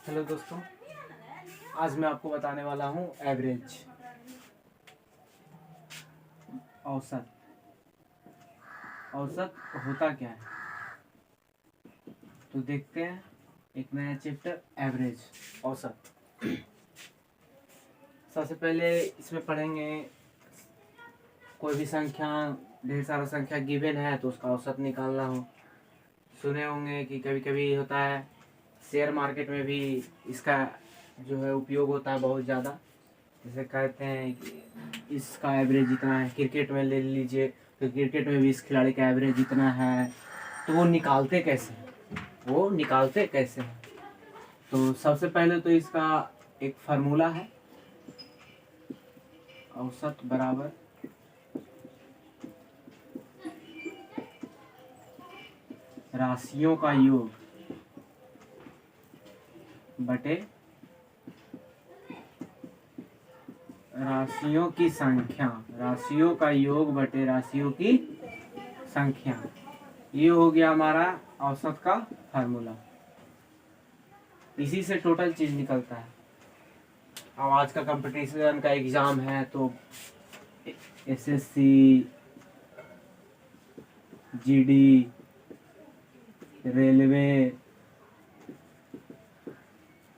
Hello दोस्तों, आज मैं आपको बताने वाला हूँ एवरेज, औसत। औसत होता क्या है तो देखते हैं। एक नया चैप्टर एवरेज, औसत। सबसे पहले इसमें पढ़ेंगे कोई भी संख्या, ढेर सारा संख्या गिवन है तो उसका औसत निकालना हो। सुने होंगे कि कभी कभी होता है शेयर मार्केट में भी इसका जो है उपयोग होता है बहुत ज़्यादा। जैसे कहते हैं कि इसका एवरेज इतना है, क्रिकेट में ले लीजिए तो क्रिकेट में भी इस खिलाड़ी का एवरेज इतना है। तो वो निकालते कैसे हैं? तो सबसे पहले तो इसका एक फार्मूला है, औसत बराबर राशियों का योग बटे राशियों की संख्या। राशियों का योग बटे राशियों की संख्या, ये हो गया हमारा औसत का फार्मूला। इसी से टोटल चीज निकलता है। अब आज का कंपटीशन का एग्जाम है तो एसएससी, जीडी, रेलवे,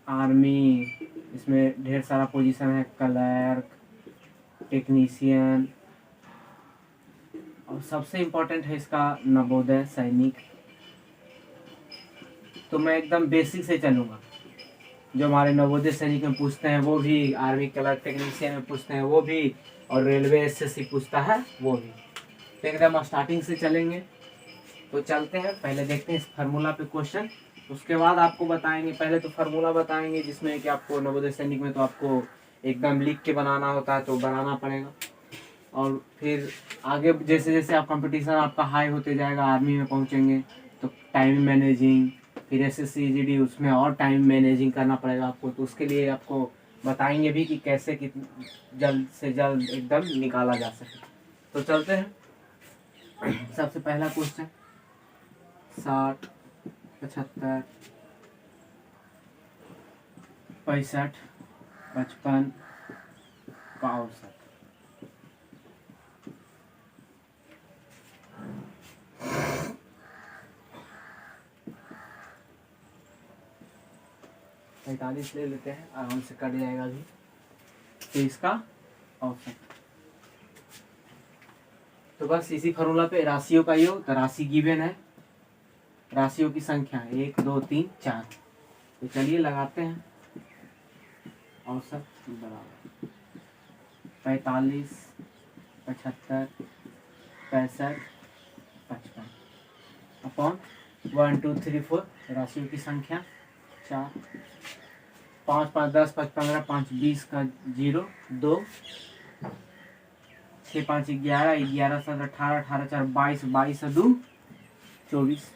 आर्मी, इसमें ढेर सारा पोजीशन है, क्लर्क, टेक्नीशियन, और सबसे इम्पोर्टेंट है इसका नवोदय सैनिक। तो मैं एकदम बेसिक से चलूँगा। जो हमारे नवोदय सैनिक में पूछते हैं वो भी, आर्मी क्लर्क टेक्नीशियन में पूछते हैं वो भी, और रेलवे एसएससी पूछता है वो भी। तो एकदम स्टार्टिंग से चलेंगे। तो चलते हैं, पहले देखते हैं इस फार्मूला पे क्वेश्चन, उसके बाद आपको बताएंगे। पहले तो फार्मूला बताएंगे जिसमें कि आपको नवोदय सैनिक में तो आपको एकदम लिख के बनाना होता है तो बनाना पड़ेगा। और फिर आगे जैसे जैसे आप कंपटीशन आपका हाई होते जाएगा, आर्मी में पहुंचेंगे तो टाइम मैनेजिंग, फिर एसएससी जीडी, उसमें और टाइम मैनेजिंग करना पड़ेगा आपको। तो उसके लिए आपको बताएंगे भी कि कैसे जल्द से जल्द एकदम निकाला जा सके। तो चलते हैं। सबसे पहला क्वेश्चन 60, 75, 65, 55 का औसत। पैंतालीस ले लेते हैं, आराम से कट जाएगा अभी। तो इसका औसत, तो बस इसी फार्मूला पे राशियों का योग, तो राशि गिवन है, राशियों की संख्या 1 2 3 4। तो चलिए लगाते हैं। औसत बराबर 45, 75, 65, 55 अपॉन 1 2 3 4, राशियों की संख्या 4, 5 5 10 5 15 5 20 का 0 2, 6 5 11 11 7 18 18 4 22 22 2 24,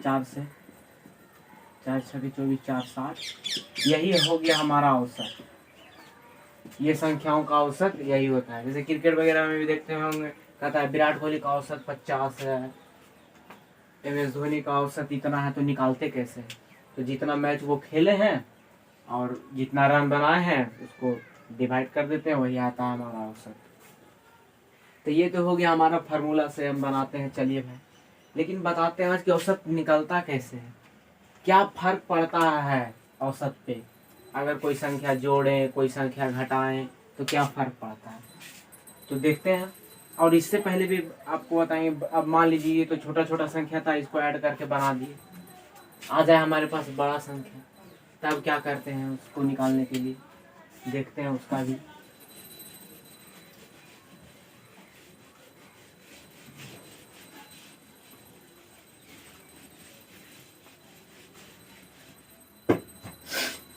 4 से 4 6 24 4 7। यही हो गया हमारा औसत। ये संख्याओं का औसत यही होता है। जैसे क्रिकेट वगैरह में भी देखते होंगे, कहता है विराट कोहली का औसत 50 है, MS धोनी का औसत इतना है। तो निकालते कैसे हैं? तो जितना मैच वो खेले हैं और जितना रन बनाए हैं उसको डिवाइड कर देते हैं, वही आता है हमारा औसत। तो ये तो हो गया हमारा फार्मूला से हम बनाते हैं। चलिए भाई, लेकिन बताते हैं आज कि औसत निकलता कैसे है, क्या फर्क पड़ता है औसत पे। अगर कोई संख्या जोड़ें, कोई संख्या घटाएं तो क्या फर्क पड़ता है, तो देखते हैं। और इससे पहले भी आपको बताएंगे। अब मान लीजिए ये तो छोटा छोटा संख्या था, इसको ऐड करके बना दिए, आ जाए हमारे पास बड़ा संख्या, तब क्या करते हैं उसको निकालने के लिए, देखते हैं उसका भी।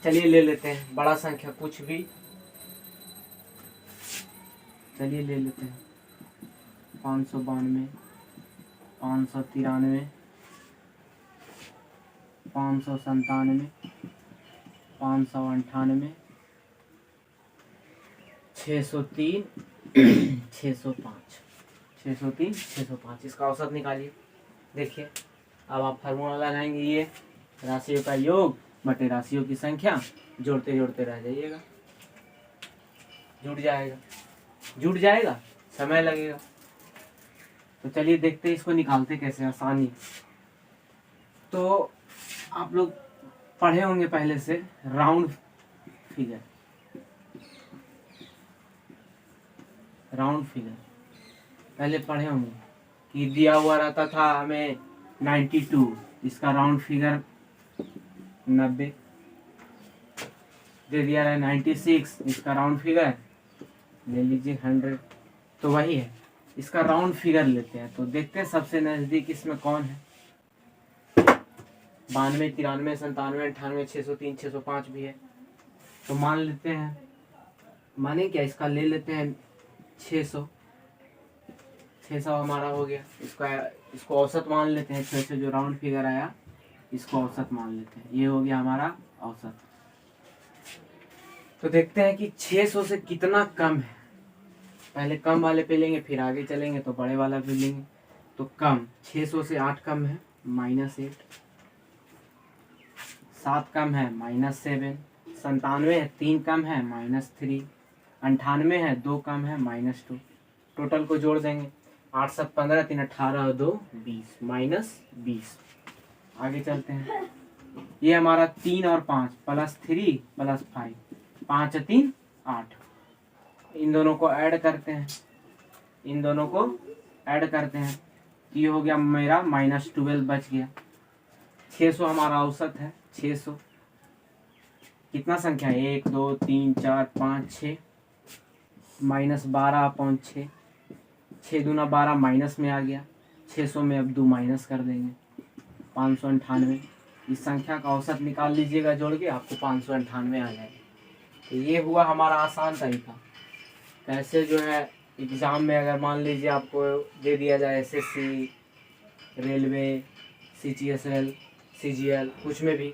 चलिए ले लेते हैं बड़ा संख्या कुछ भी। चलिए ले लेते हैं 592, 593, 597, 598, 603, 605, 603, 605। इसका औसत निकालिए। देखिए अब आप फार्मूला लगाएंगे, ये राशियों का योग बटे राशियों की संख्या, जोड़ते जोड़ते रह जाइएगा, जुड़ जाएगा, समय लगेगा। तो चलिए देखते हैं इसको निकालते कैसे आसानी। तो आप लोग पढ़े होंगे पहले से राउंड फिगर, पहले पढ़े होंगे कि दिया हुआ रहता था हमें 92, इसका राउंड फिगर 90, दे दिया है 96, इसका राउंड फिगर ले लीजिए 100। तो वही है, इसका राउंड फिगर लेते हैं। तो देखते हैं सबसे नजदीक इसमें कौन है। 92, 93, 97, 98, 603, 605 भी है। तो मान लेते हैं, माने क्या, इसका ले लेते हैं 600 हमारा हो गया। इसको औसत मान लेते हैं, 600 जो राउंड फिगर आया इसको औसत मान लेते हैं, ये हो गया हमारा औसत। तो देखते हैं कि 600 से कितना कम है। पहले कम वाले पे लेंगे, फिर आगे चलेंगे तो बड़े वाला पे लेंगे। तो कम 600 से 8 कम है -8, 7 कम है -7, 97 है 3 कम है -3, 98 है 2 कम है -2। टोटल को जोड़ देंगे, 8 7 15, 3 18, 2 20, -20। आगे चलते हैं, ये हमारा 3 और 5 +3 +5, 5 3 8। इन दोनों को ऐड करते हैं, तो ये हो गया मेरा -12 बच गया। 600 हमारा औसत है, 600 कितना संख्या है, 1 2 3 4 5 6, -12/6, 6 दूना 12 माइनस में आ गया। 600 में अब 2 माइनस कर देंगे, 598। इस संख्या का औसत निकाल लीजिएगा जोड़ के, आपको 598 आ जाएगा। तो ये हुआ हमारा आसान तरीका। कैसे जो है एग्ज़ाम में अगर मान लीजिए आपको दे दिया जाए SSC, रेलवे, CGSL, CGL, कुछ में भी,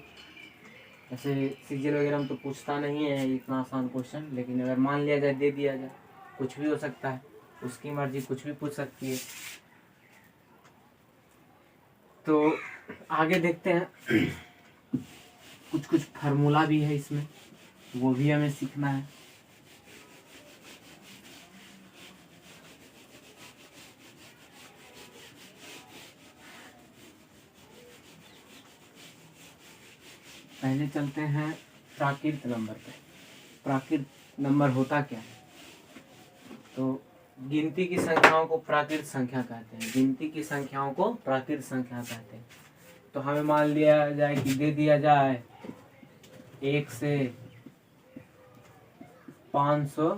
ऐसे CGL वगैरह में तो पूछता नहीं है इतना आसान क्वेश्चन, लेकिन अगर मान लिया जाए, दे दिया जाए, कुछ भी हो सकता है, उसकी मर्जी, कुछ भी पूछ सकती है। तो आगे देखते हैं, कुछ फार्मूला भी है इसमें, वो भी हमें सीखना है। पहले चलते हैं प्राकृत नंबर पे। प्राकृत नंबर होता क्या है? तो गिनती की संख्याओं को प्राकृत संख्या कहते हैं। तो हमें मान लिया जाए कि दे दिया जाए 1 से 500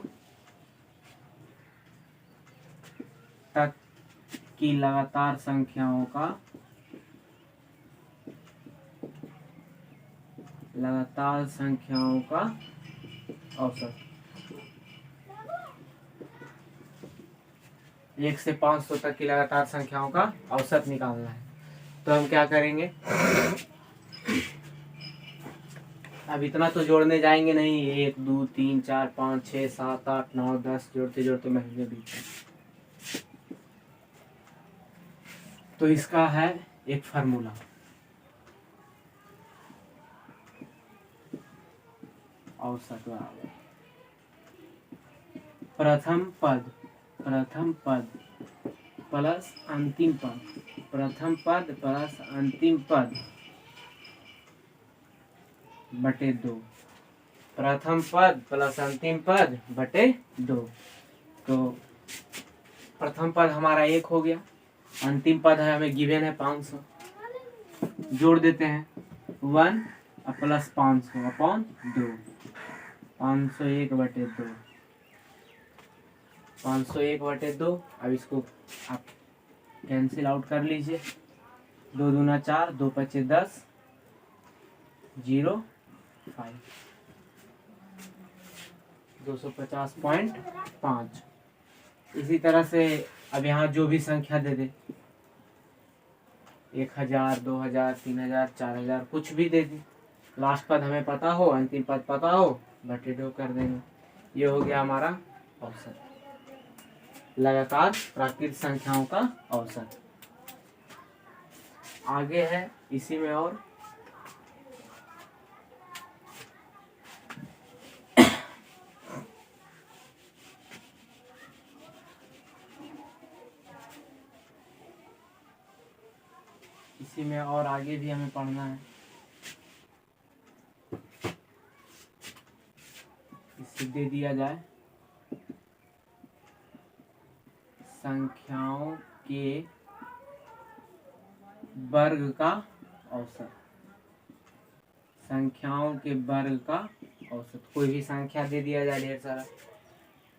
तक की लगातार संख्याओं का औसत। 1 से 500 तक की लगातार संख्याओं का औसत निकालना है। तो हम क्या करेंगे, अब इतना तो जोड़ने जाएंगे नहीं, 1 2 3 4 5 6 7 8 9 10 जोड़ते जोड़ते महीने बीत गए। तो इसका है एक फार्मूला, औसत बराबर प्रथम पद प्लस अंतिम पद, प्रथम पद प्लस अंतिम पद बटे 2, प्रथम पद प्लस अंतिम पद बटे 2। तो प्रथम पद हमारा 1 हो गया, अंतिम पद है हमें गिवन है 500, जोड़ देते हैं 1 प्लस 500 अपॉन 2, 501 बटे 2, 501 बटे 2। अब इसको आप कैंसिल आउट कर लीजिए, 2 दूना 4, 2 पचे 10, 0 5, 250.5। इसी तरह से अब यहाँ जो भी संख्या दे दे, 1000, 2000, 3000, 4000, कुछ भी दे दी, लास्ट पद हमें पता हो, अंतिम पद पता हो, बटे 2 कर देंगे। ये हो गया हमारा औसत, लगातार प्राकृत संख्याओं का औसत। आगे है इसी में और इसी में और आगे भी हमें पढ़ना है। इससे दे दिया जाए संख्याओं के वर्ग का औसत। संख्याओं के वर्ग का औसत, कोई भी संख्या दे दिया जाए ढेर सारा,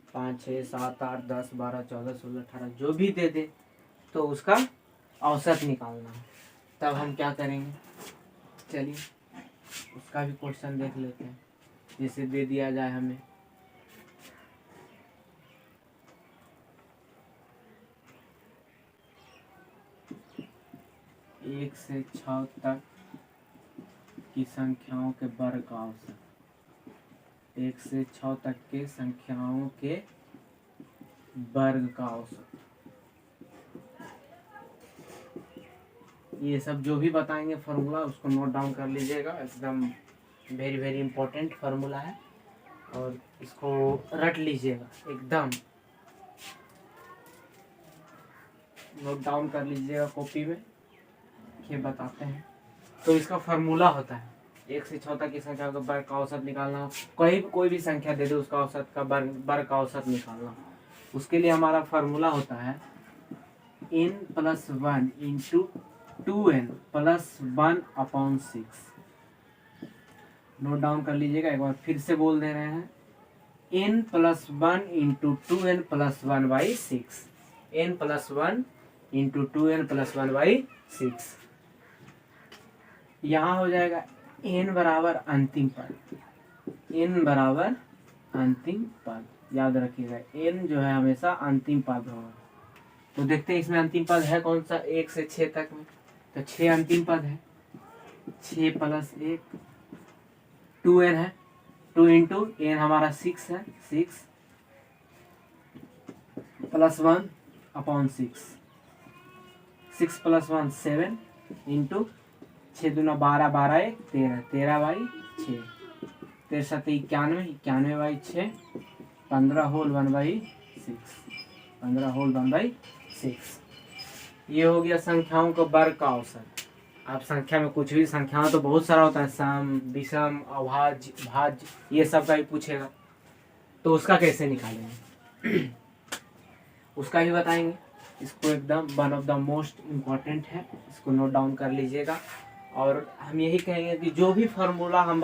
5 6 7 8 10 12 14 16 18 जो भी दे दे, तो उसका औसत निकालना है। तब हम क्या करेंगे, चलिए उसका भी क्वेश्चन देख लेते हैं। जैसे दे दिया जाए हमें 1 से 6 तक की संख्याओं के वर्ग का औसत। 1 से 6 तक के संख्याओं के वर्ग का औसत। ये सब जो भी बताएंगे फार्मूला उसको नोट डाउन कर लीजिएगा, एकदम वेरी वेरी इंपॉर्टेंट फार्मूला है, और इसको रट लीजिएगा, एकदम नोट डाउन कर लीजिएगा कॉपी में। ये बताते हैं, तो इसका फार्मूला होता है 1 से 6 तक की संख्या का वर्ग का औसत निकालना। कोई भी संख्या दे दो उसका औसत का वर्ग का औसत निकालना। उसके लिए हमारा फार्मूला होता है n+1 into 2n + 1/6। Note down कर लीजिएगा, एक बार फिर से बोल दे रहे हैं, n+1 into 2n + 1/6। n+1 into 2n + 1/6। यहाँ हो जाएगा n बराबर अंतिम पद। n बराबर अंतिम पद, याद रखिएगा n जो है हमेशा अंतिम पद होगा। तो देखते हैं इसमें अंतिम पद है कौन सा, 1 से 6 तक में, तो 6 अंतिम पद है। 6 + 1 2n है, 2 इंटू n हमारा 6 है, 6 + 1/6। 6 + 1 7 इंटू 6 दूना 12 12 1 13 13/6। 13 7 91 91/6। 15 होल 1/6। 15 होल 1/6। ये हो गया संख्याओं का वर्ग का औसत। आप संख्या में कुछ भी, संख्याओं तो बहुत सारा होता है, सम विषम अभाज्य भाज्य, ये सब का भी पूछेगा, तो उसका कैसे निकालेंगे उसका भी बताएंगे। इसको एकदम one of the most important है, इसको नोट डाउन कर लीजिएगा। और हम यही कहेंगे कि जो भी फार्मूला हम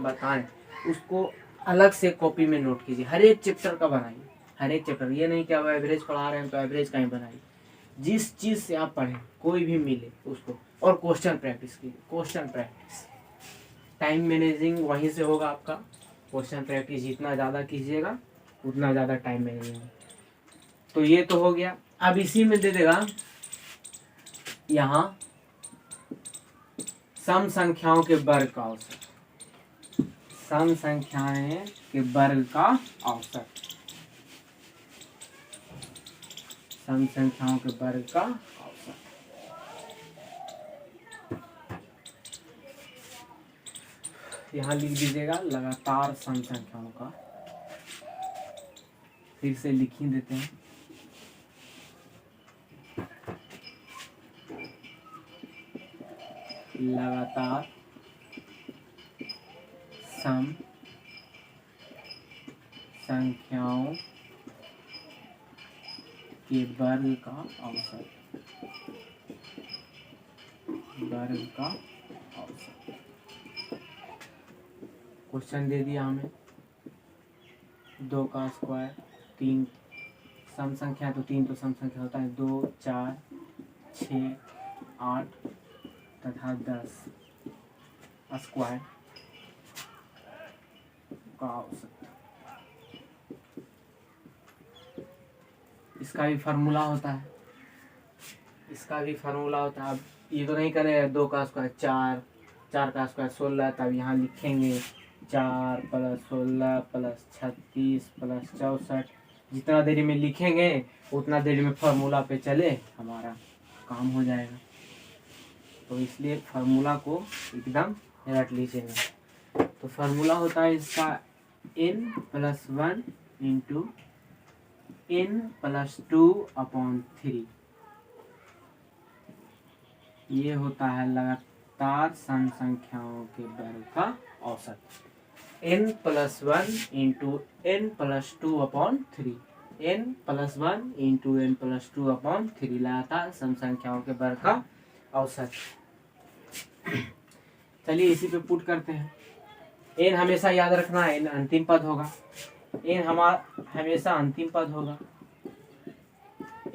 बताएं उसको अलग से कॉपी में नोट कीजिए, हर एक चैप्टर का बनाइए, हर एक चैप्टर। ये नहीं कि आप एवरेज पढ़ा रहे हैं तो एवरेज का ही बनाइए, जिस चीज़ से आप पढ़ें कोई भी मिले उसको। और क्वेश्चन प्रैक्टिस कीजिए, क्वेश्चन प्रैक्टिस, टाइम मैनेजिंग वहीं से होगा आपका। क्वेश्चन प्रैक्टिस जितना ज़्यादा कीजिएगा उतना ज़्यादा टाइम मैनेजिंग। तो ये तो हो गया। अब इसी में दे देगा यहाँ सम संख्याओं के वर्ग का औसत। सम संख्याएं के वर्ग का औसत, सम संख्याओं के वर्ग का औसत। यहाँ लिख दीजिएगा लगातार सम संख्याओं का, फिर से लिख ही देते हैं। लगातार सम संख्याओं के वर्ग का औसत, वर्ग का औसत। क्वेश्चन दे दिया हमें 2 का स्क्वायर, 3 सम संख्या, तो 3 तो सम संख्या होता है, 2 4 6 8 तथा 10 स्क्वायर का औसत। इसका भी फार्मूला होता है, इसका भी फार्मूला होता है। अब ये तो नहीं करेगा 2 का स्क्वायर 4, 4 का स्क्वायर 16, तब यहाँ लिखेंगे 4 + 16 + 36 + 64। जितना देरी में लिखेंगे उतना देरी में फार्मूला पे चले हमारा काम हो जाएगा। तो इसलिए फार्मूला को एकदम रट लीजिएगा। तो फार्मूला होता है इसका n+1 इंटू n + 2/3। ये होता है लगातार सम संख्याओं के वर्ग का औसत। n+1 into n+2 upon 3, n+1 into n+2 upon 3 लगातार सम संख्याओं के वर्ग का औसत। चलिए इसी पे पुट करते हैं। n हमेशा याद रखना है, n अंतिम पद होगा, n हमारा हमेशा अंतिम पद होगा,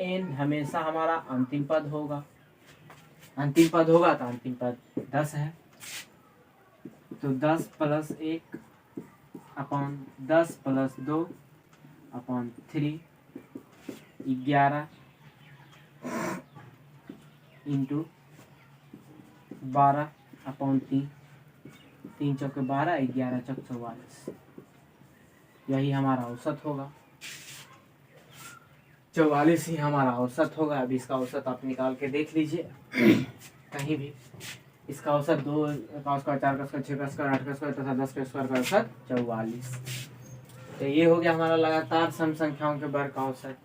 n हमेशा हमारा अंतिम पद होगा। अंतिम पद होगा तो अंतिम पद 10 है, तो 10 + 1 अपॉन 10 + 2 अपॉन 3, 11 इंटू 12 अपॉन 3, 3 चौके 12, 11 चौक 44, यही हमारा औसत होगा। 44 ही हमारा औसत होगा। अब इसका औसत आप निकाल के देख लीजिए कहीं भी। इसका औसत 2 का स्क्वायर, 4 का स्क्वायर, 6 का स्क्वायर, 8 का स्क्वायर तथा 10 का स्क्वायर का औसत 44। तो ये हो गया हमारा लगातार सम संख्याओं के वर्ग का औसत।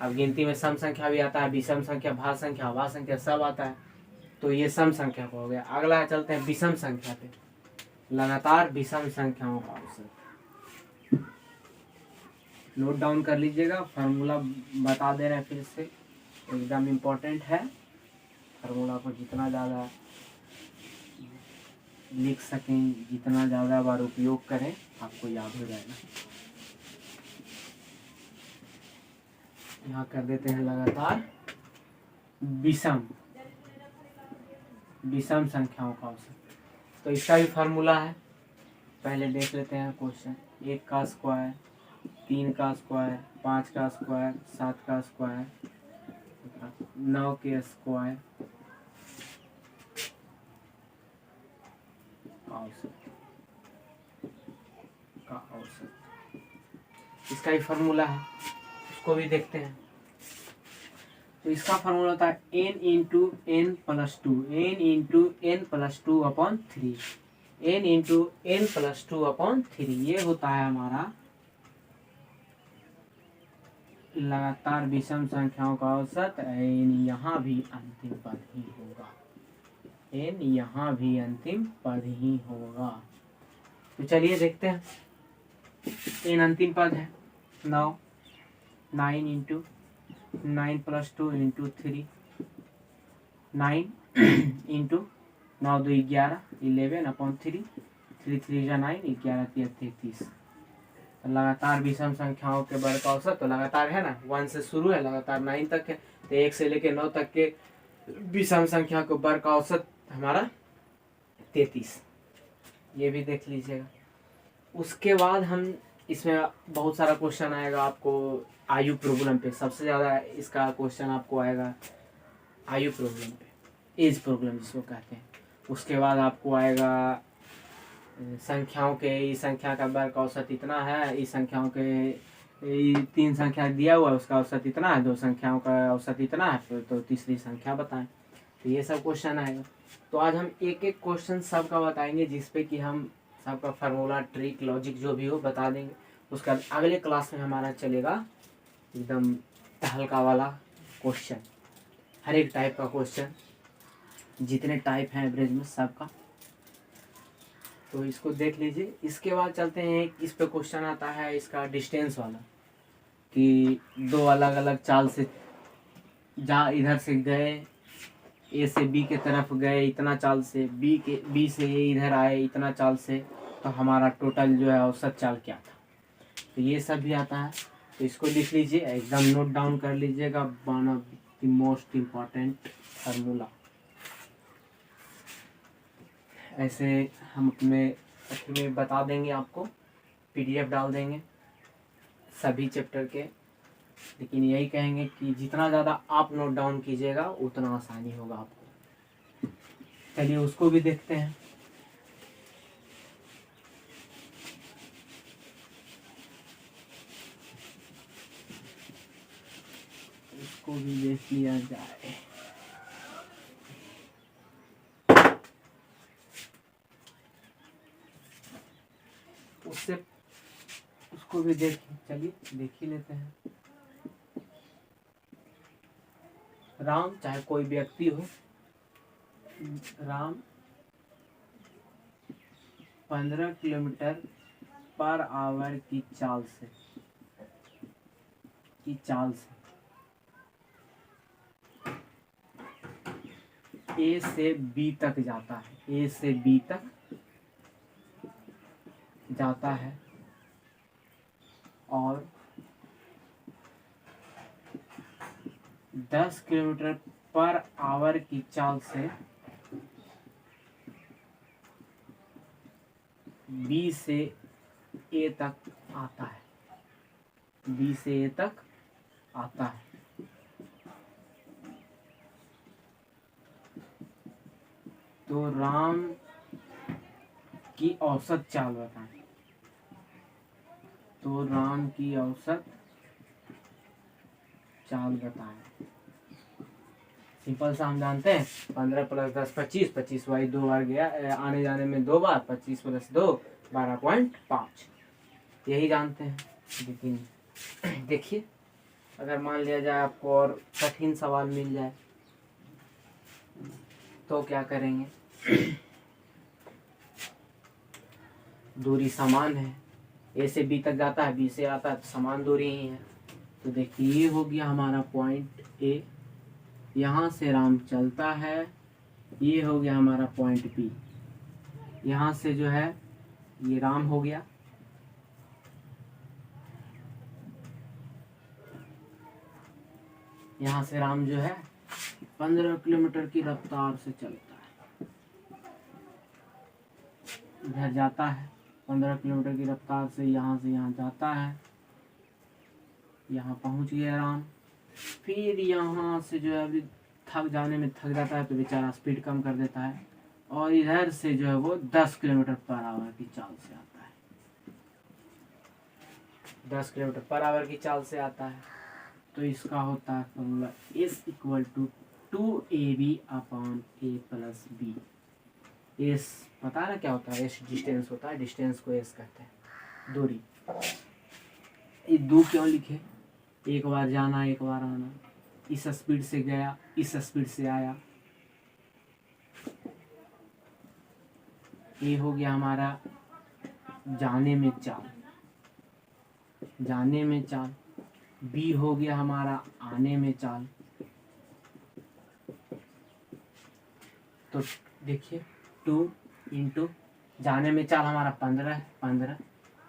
अब गिनती में सम संख्या भी आता है, विषम संख्या, भाज्य संख्या, अभाज्य संख्या सब आता है। तो ये सम संख्या का हो गया। अगला चलते हैं विषम संख्या पे। लगातार विषम संख्याओं का औसत नोट डाउन कर लीजिएगा। फार्मूला बता दे रहे हैं फिर से, एकदम इम्पोर्टेंट है। फार्मूला को जितना ज़्यादा लिख सकें, जितना ज़्यादा बार उपयोग करें, आपको याद हो जाएगा। यहाँ कर देते हैं लगातार विषम संख्याओं का औसत। तो इसका भी फार्मूला है, पहले देख लेते हैं क्वेश्चन। 1 का स्क्वायर, 3 का स्क्वायर, 5 का स्क्वायर, 7 का स्क्वायर, 9 के स्क्वायर का औसत। इसका ही फार्मूला है, उसको भी देखते हैं। तो इसका फार्मूला होता है n into n+2, n into n+2 upon 3, n into n+2 upon 3। ये होता है हमारा लगातार विषम संख्याओं का औसत। n यहाँ भी अंतिम पद ही होगा, n यहाँ भी अंतिम पद ही होगा। तो चलिए देखते हैं। n अंतिम पद है 9, 9 इंटू 9+2 इंटू 3, 9 इंटू 9 2 11, 11 अपॉन 3, 3 3 जा 9, 11 3 33। लगातार विषम संख्याओं के वर्ग का औसत तो लगातार है ना, 1 से शुरू है, लगातार 9 तक है। तो 1 से लेकर 9 तक के विषम संख्या के वर्ग का औसत हमारा 33। ये भी देख लीजिएगा। उसके बाद हम इसमें बहुत सारा क्वेश्चन आएगा आपको आयु प्रॉब्लम पे। सबसे ज़्यादा इसका क्वेश्चन आपको आएगा आयु प्रॉब्लम पे, एज प्रॉब्लम जिसको कहते हैं। उसके बाद आपको आएगा संख्याओं के, इस संख्या का वर्ग का औसत इतना है, इस संख्याओं के 3 संख्या दिया हुआ है उसका औसत इतना है, 2 संख्याओं का औसत इतना है, तो तीसरी संख्या बताएं। तो ये सब क्वेश्चन आएगा। तो आज हम एक एक क्वेश्चन सबका बताएंगे, जिसपे कि हम सबका फार्मूला, ट्रिक, लॉजिक जो भी हो बता देंगे। उसका अगले क्लास में हमारा चलेगा एकदम हल्का वाला क्वेश्चन, हर एक टाइप का क्वेश्चन, जितने टाइप हैं एवरेज में सबका। तो इसको देख लीजिए। इसके बाद चलते हैं, इस पे क्वेश्चन आता है इसका डिस्टेंस वाला, कि 2 अलग अलग चाल से जा, इधर से गए, ए से बी के तरफ गए इतना चाल से, बी से ए इधर आए इतना चाल से, तो हमारा टोटल जो है औसत चाल क्या था। तो ये सब भी आता है। तो इसको लिख लीजिए, एकदम नोट डाउन कर लीजिएगा। One of the most important formula. ऐसे हम अपने में बता देंगे, आपको PDF डाल देंगे सभी चैप्टर के। लेकिन यही कहेंगे कि जितना ज़्यादा आप नोट डाउन कीजिएगा उतना आसानी होगा आपको। चलिए उसको भी देखते हैं। उसको भी देख लिया जाए। उससे उसको भी चलिए देख ही लेते हैं। राम चाहे कोई व्यक्ति हो, राम 15 किलोमीटर पर आवर की चाल से ए से बी तक जाता है, ए से बी तक जाता है और 10 किलोमीटर पर आवर की चाल से बी से ए तक आता है, बी से ए तक आता है। तो राम की औसत चाल बताएं। तो राम की औसत चाल बताएं। सिंपल सा हम जानते हैं 15 + 10 25, 25 बाई 2 बार गया, आने जाने में 2 बार, 25 + 2 12.5, यही जानते हैं। लेकिन देखिए अगर मान लिया जाए आपको और कठिन सवाल मिल जाए तो क्या करेंगे? दूरी समान है, ए से बी तक जाता है, बी से आता है, तो समान दूरी ही है। तो देखिए ये हो गया हमारा पॉइंट ए, यहाँ से राम चलता है, ये हो गया हमारा पॉइंट बी। यहाँ से जो है ये राम हो गया, यहाँ से राम जो है 15 किलोमीटर की रफ्तार से चलता है, इधर जाता है 15 किलोमीटर की रफ्तार से यहाँ जाता है, यहाँ पहुँच गया राम। फिर यहाँ से जो है अभी थक जाता है तो बेचारा स्पीड कम कर देता है और इधर से जो है वो 10 किलोमीटर पर आवर की चाल से आता है, 10 किलोमीटर पर आवर की चाल से आता है। तो इसका होता है formula S = 2AB/A + B। S पता है ना क्या होता है? एस डिस्टेंस होता है, डिस्टेंस को एस कहते हैं, दूरी। ये 2 क्यों लिखे? एक बार जाना एक बार आना, इस स्पीड से गया इस स्पीड से आया। ये हो गया हमारा जाने में चाल, बी हो गया हमारा आने में चाल। तो देखिए 2 × जाने में चाल हमारा 15 है, 15,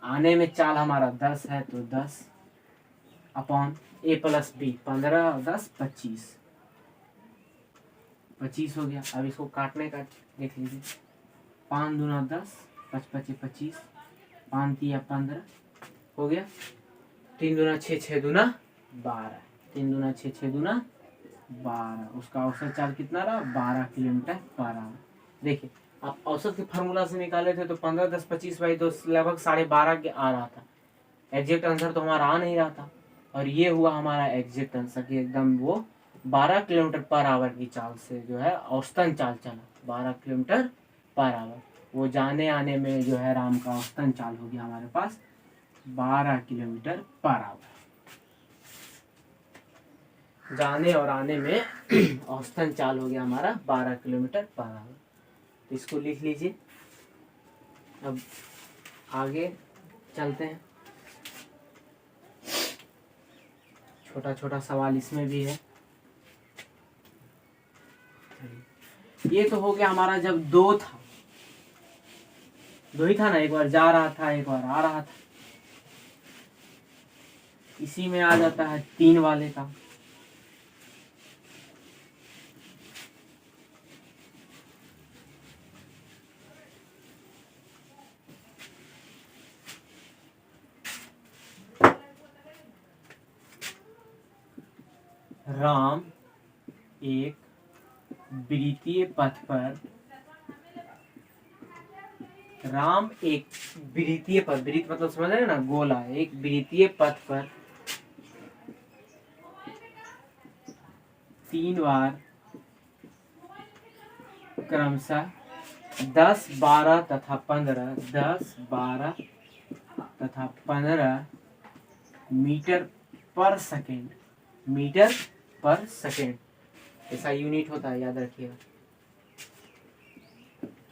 आने में चाल हमारा 10 है तो 10 अपॉन A + B, 15 और 10 25 हो गया। अब इसको काटने का देख लीजिए, 5 दूना 10, 5 × 5 = 25, 5 × 3 = 15 हो गया, 3 दूना 6, 6 दूना 12, 3 दूना 6, 6 दूना 12। उसका औसत चाल कितना रहा? 12 किलोमीटर पर आवर। देखिए आप औसत के फार्मूला से निकाले थे तो 15 10 25 बाई 2 लगभग 12.5 आ रहा था। एग्जैक्ट आंसर तो हमारा आ नहीं रहा था, और ये हुआ हमारा एग्जैक्ट आंसर कि एकदम वो 12 किलोमीटर पर आवर की चाल से जो है औसतन चाल चला, 12 किलोमीटर पर आवर। वो जाने आने में जो है राम का औसतन चाल हो गया हमारे पास 12 किलोमीटर पर आवर। जाने और आने में औसतन चाल हो गया हमारा 12 किलोमीटर पर आवर। तो इसको लिख लीजिए। अब आगे चलते हैं, छोटा छोटा सवाल इसमें भी है। ये तो हो गया हमारा जब 2 ही था ना, एक बार जा रहा था एक बार आ रहा था। इसी में आ जाता है 3 वाले का। राम एक वृत्तीय पथ पर वृत्त मतलब समझ रहे हैं ना, गोला, एक वृत्तीय पथ पर 3 बार क्रमशः 10, 12 तथा 15, 10, 12 तथा 15 मीटर पर सेकेंड, ऐसा यूनिट होता है, याद रखिएगा।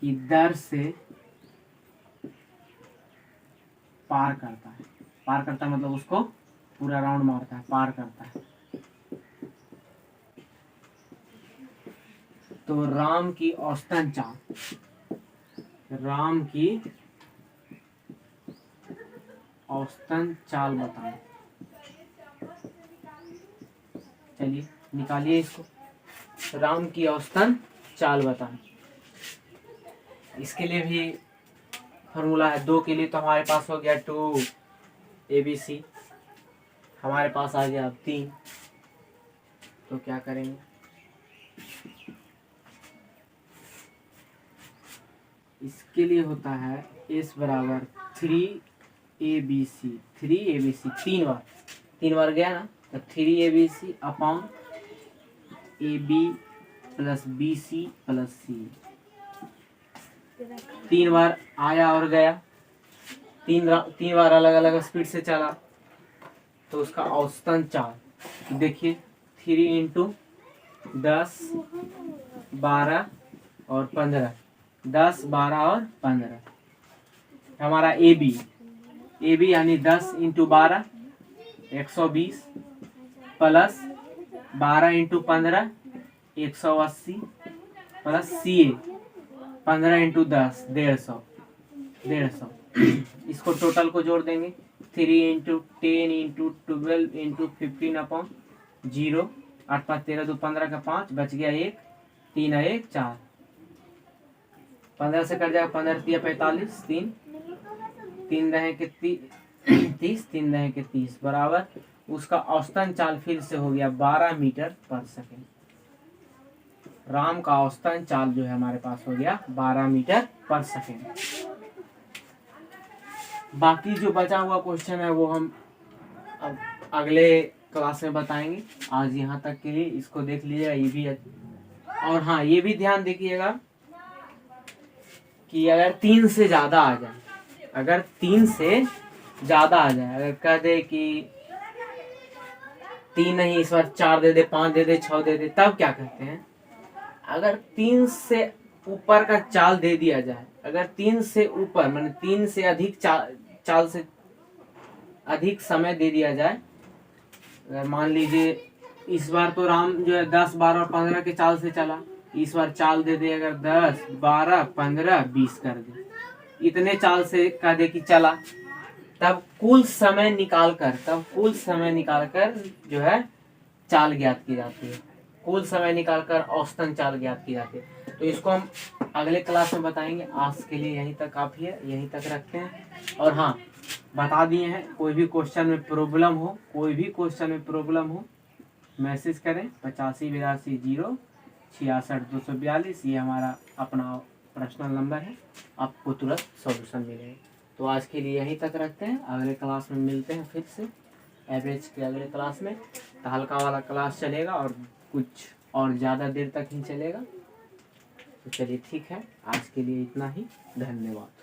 की दर से पार करता है। पार करता है मतलब उसको पूरा राउंड मारता है, पार करता है। तो राम की औसतन चाल, राम की औसतन चाल बताएं। चलिए निकालिए इसको, राम की औसतन चाल बताएं। इसके लिए भी फॉर्मूला है। 2 के लिए तो हमारे पास हो गया 2 ABC, हमारे पास आ गया अब 3। तो क्या करेंगे, इसके लिए होता है S बराबर 3ABC। 3ABC 3 बार गया ना, तो 3ABC upon AB plus BC plus C। 3 बार आया और गया, 3 बार अलग अलग स्पीड से चला, तो उसका औसतन चाल देखिए 3 इंटू 10 12 और 15, 10 12 और 15। हमारा AB यानी 10 into 12 120 plus 12 into 15 180 plus CA 15 into 10 150। इसको टोटल को जोड़ देंगे, 3 इंटू 10 इंटू 12 इंटू 15 अपॉन 0। 8 5 13 2 15 का 5 बच गया 1, 3 1 4, 15 से कट जाएगा, 15 3 45, 3 रहे के 30, 3 रहे के 30 बराबर उसका औसतन चाल फिर से हो गया 12 मीटर पर सेकेंड। राम का औसतन चाल जो है हमारे पास हो गया 12 मीटर पर सेकेंड। बाकी जो बचा हुआ क्वेश्चन है वो हम अब अगले क्लास में बताएंगे। आज यहाँ तक के लिए इसको देख लीजिएगा, ये भी। और हाँ, ये भी ध्यान देखिएगा कि अगर 3 से ज्यादा आ जाए, अगर 3 से ज्यादा आ जाए, अगर कह दे कि 3 नहीं इस बार 4 दे दे, 5 दे दे, 6 दे दे, तब क्या कहते हैं। अगर 3 से ऊपर का चाल दे दिया जाए, अगर 3 से ऊपर माने 3 से अधिक चाल से अधिक समय दे दिया जाए, अगर मान लीजिए इस बार तो राम जो है 10 12 और 15 के चाल से चला, इस बार चाल दे दे अगर 10 12 15 20 कर दे, इतने चाल से कह दे कि चला, तब कुल समय निकाल कर जो है चाल ज्ञात की जाती है। कुल समय निकालकर औसतन चाल ज्ञात की जाती है। तो इसको हम अगले क्लास में बताएंगे। आज के लिए यहीं तक काफी है, यहीं तक रखते हैं। और हाँ, बता दिए हैं, कोई भी क्वेश्चन में प्रॉब्लम हो मैसेज करें 85 82 0 66 242। ये हमारा अपना पर्सनल नंबर है, आपको तुरंत सॉल्यूशन मिलेगा। तो आज के लिए यहीं तक रखते हैं, अगले क्लास में मिलते हैं फिर से। एवरेज के अगले क्लास में तो हल्का वाला क्लास चलेगा और कुछ और ज़्यादा देर तक ही चलेगा। तो चलिए ठीक है, आज के लिए इतना ही, धन्यवाद।